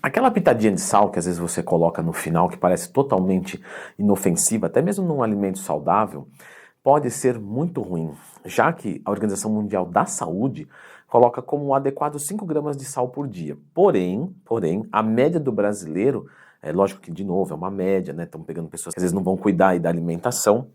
Aquela pitadinha de sal que às vezes você coloca no final, que parece totalmente inofensiva, até mesmo num alimento saudável, pode ser muito ruim, já que a Organização Mundial da Saúde coloca como um adequado 5 gramas de sal por dia. Porém, a média do brasileiro, é lógico que de novo é uma média, né? Estamos pegando pessoas que às vezes não vão cuidar aí da alimentação,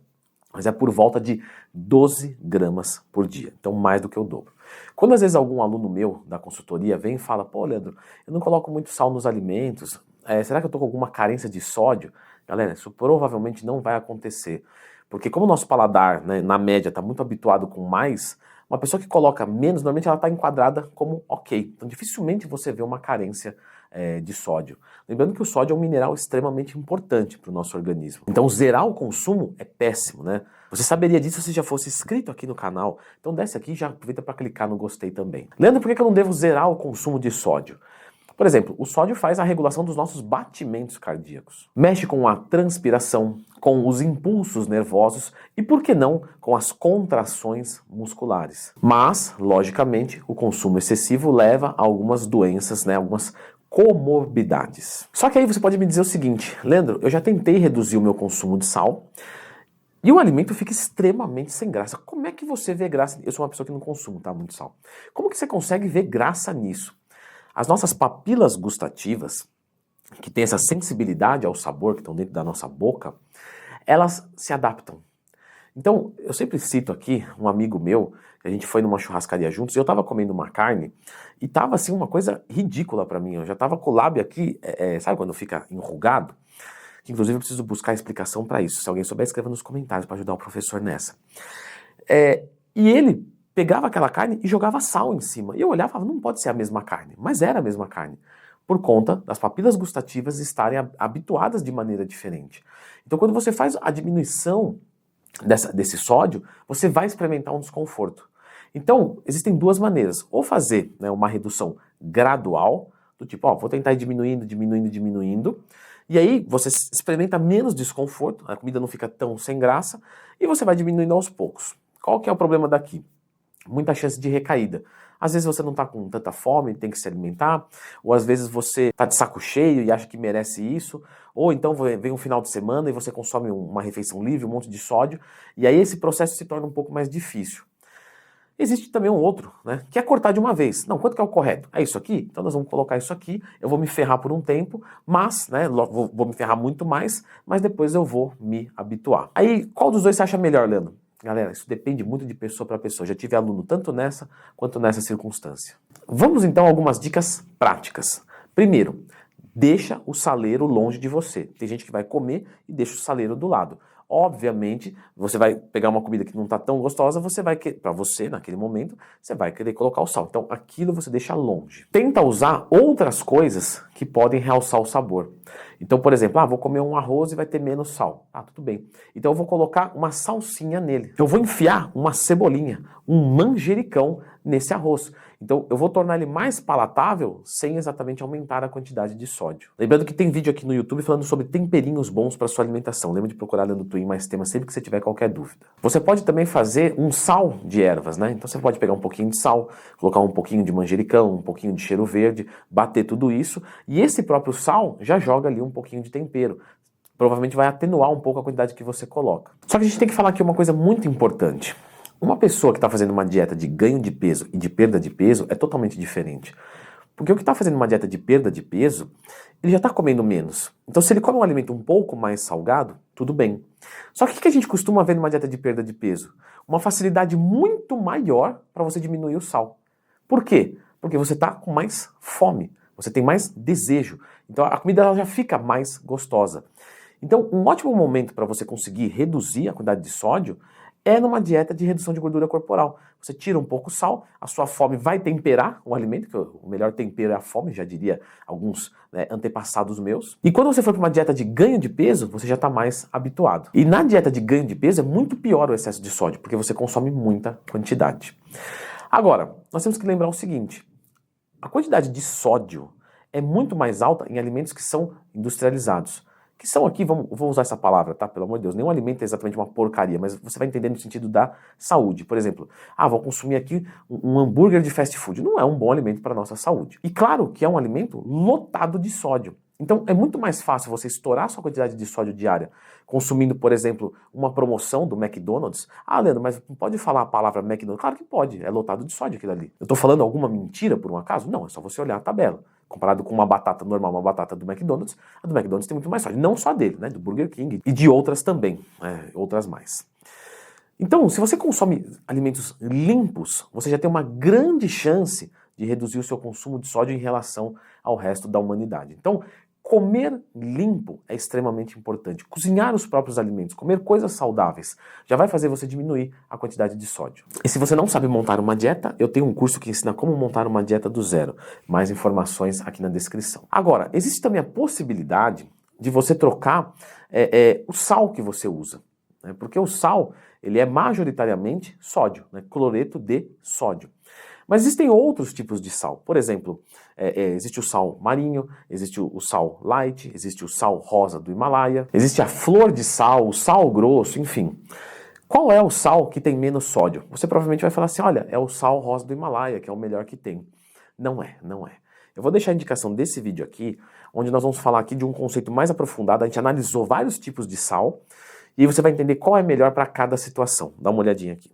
mas é por volta de 12 gramas por dia, então mais do que o dobro. Quando às vezes algum aluno meu da consultoria vem e fala, pô, Leandro, eu não coloco muito sal nos alimentos, será que eu estou com alguma carência de sódio? Galera, isso provavelmente não vai acontecer, porque como o nosso paladar, né, na média, está muito habituado com mais, uma pessoa que coloca menos, normalmente ela está enquadrada como ok. Então dificilmente você vê uma carência de sódio. Lembrando que o sódio é um mineral extremamente importante para o nosso organismo. Então zerar o consumo é péssimo, né? Você saberia disso se já fosse inscrito aqui no canal. Então desce aqui e já aproveita para clicar no gostei também. Leandro, por que eu não devo zerar o consumo de sódio? Por exemplo, o sódio faz a regulação dos nossos batimentos cardíacos. Mexe com a transpiração, com os impulsos nervosos e, por que não, com as contrações musculares. Mas, logicamente, o consumo excessivo leva a algumas doenças, né, algumas comorbidades. Só que aí você pode me dizer o seguinte, Leandro, eu já tentei reduzir o meu consumo de sal e o alimento fica extremamente sem graça. Como é que você vê graça? Eu sou uma pessoa que não consumo, tá, muito sal. Como que você consegue ver graça nisso? As nossas papilas gustativas, que têm essa sensibilidade ao sabor que estão dentro da nossa boca, elas se adaptam. Então, eu sempre cito aqui um amigo meu, a gente foi numa churrascaria juntos, e eu tava comendo uma carne, e tava assim uma coisa ridícula pra mim, eu já tava com o lábio aqui, sabe quando fica enrugado? Que inclusive eu preciso buscar explicação pra isso, se alguém souber, escreva nos comentários pra ajudar o professor nessa. E ele pegava aquela carne e jogava sal em cima, e eu olhava e falava, não pode ser a mesma carne, mas era a mesma carne, por conta das papilas gustativas estarem habituadas de maneira diferente. Então quando você faz a diminuição desse sódio, você vai experimentar um desconforto. Então, existem duas maneiras. Ou fazer, né, uma redução gradual, do tipo, ó, vou tentar ir diminuindo, e aí você experimenta menos desconforto, a comida não fica tão sem graça, e você vai diminuindo aos poucos. Qual que é o problema daqui? Muita chance de recaída. Às vezes você não está com tanta fome, tem que se alimentar, ou às vezes você está de saco cheio e acha que merece isso, ou então vem um final de semana e você consome uma refeição livre, um monte de sódio, e aí esse processo se torna um pouco mais difícil. Existe também um outro, né, que é cortar de uma vez. Não, quanto que é o correto? É isso aqui? Então nós vamos colocar isso aqui, eu vou me ferrar por um tempo, mas, né, vou me ferrar muito mais, mas depois eu vou me habituar. Aí, qual dos dois você acha melhor, Leandro? Galera, isso depende muito de pessoa para pessoa. Já tive aluno tanto nessa quanto nessa circunstância. Vamos então a algumas dicas práticas. Primeiro, deixa o saleiro longe de você. Tem gente que vai comer e deixa o saleiro do lado. Obviamente, você vai pegar uma comida que não está tão gostosa, você vai querer, para você, naquele momento, você vai querer colocar o sal. Então, aquilo você deixa longe. Tenta usar outras coisas que podem realçar o sabor. Então, por exemplo, vou comer um arroz e vai ter menos sal. Tudo bem. Então, eu vou colocar uma salsinha nele. Eu vou enfiar uma cebolinha, um manjericão nesse arroz. Então, eu vou tornar ele mais palatável sem exatamente aumentar a quantidade de sódio. Lembrando que tem vídeo aqui no YouTube falando sobre temperinhos bons para sua alimentação. Lembra de procurar Leandro Twin mais temas sempre que você tiver qualquer dúvida. Você pode também fazer um sal de ervas, né? Então, você pode pegar um pouquinho de sal, colocar um pouquinho de manjericão, um pouquinho de cheiro verde, bater tudo isso, e esse próprio sal já joga ali um pouquinho de tempero. Provavelmente vai atenuar um pouco a quantidade que você coloca. Só que a gente tem que falar aqui uma coisa muito importante. Uma pessoa que está fazendo uma dieta de ganho de peso e de perda de peso é totalmente diferente. Porque o que está fazendo uma dieta de perda de peso, ele já está comendo menos. Então se ele come um alimento um pouco mais salgado, tudo bem. Só que o que a gente costuma ver numa dieta de perda de peso? Uma facilidade muito maior para você diminuir o sal. Por quê? Porque você está com mais fome, você tem mais desejo. Então a comida ela já fica mais gostosa. Então um ótimo momento para você conseguir reduzir a quantidade de sódio é numa dieta de redução de gordura corporal. Você tira um pouco o sal, a sua fome vai temperar o alimento, que o melhor tempero é a fome, já diria alguns antepassados meus. E quando você for para uma dieta de ganho de peso, você já está mais habituado. E na dieta de ganho de peso é muito pior o excesso de sódio, porque você consome muita quantidade. Agora, nós temos que lembrar o seguinte, a quantidade de sódio é muito mais alta em alimentos que são industrializados. que são aqui, vou usar essa palavra, tá? Pelo amor de Deus, nenhum alimento é exatamente uma porcaria, mas você vai entender no sentido da saúde. Por exemplo, vou consumir aqui um hambúrguer de fast food. Não é um bom alimento para a nossa saúde. E claro que é um alimento lotado de sódio. Então é muito mais fácil você estourar sua quantidade de sódio diária consumindo, por exemplo, uma promoção do McDonald's. Leandro, mas não pode falar a palavra McDonald's? Claro que pode, é lotado de sódio aquilo ali. Eu estou falando alguma mentira por um acaso? Não, é só você olhar a tabela. Comparado com uma batata normal, uma batata do McDonald's, a do McDonald's tem muito mais sódio. Não só dele, né? Do Burger King e de outras também, outras mais. Então, se você consome alimentos limpos, você já tem uma grande chance de reduzir o seu consumo de sódio em relação ao resto da humanidade. Então, comer limpo é extremamente importante. Cozinhar os próprios alimentos, comer coisas saudáveis, já vai fazer você diminuir a quantidade de sódio. E se você não sabe montar uma dieta, eu tenho um curso que ensina como montar uma dieta do zero. Mais informações aqui na descrição. Agora, existe também a possibilidade de você trocar o sal que você usa. Porque o sal, ele é majoritariamente sódio, cloreto de sódio. Mas existem outros tipos de sal. Por exemplo, existe o sal marinho, existe o sal light, existe o sal rosa do Himalaia, existe a flor de sal, o sal grosso, enfim. Qual é o sal que tem menos sódio? Você provavelmente vai falar assim, olha, é o sal rosa do Himalaia, que é o melhor que tem. Não é, não é. Eu vou deixar a indicação desse vídeo aqui, onde nós vamos falar aqui de um conceito mais aprofundado. A gente analisou vários tipos de sal, e aí você vai entender qual é melhor para cada situação. Dá uma olhadinha aqui.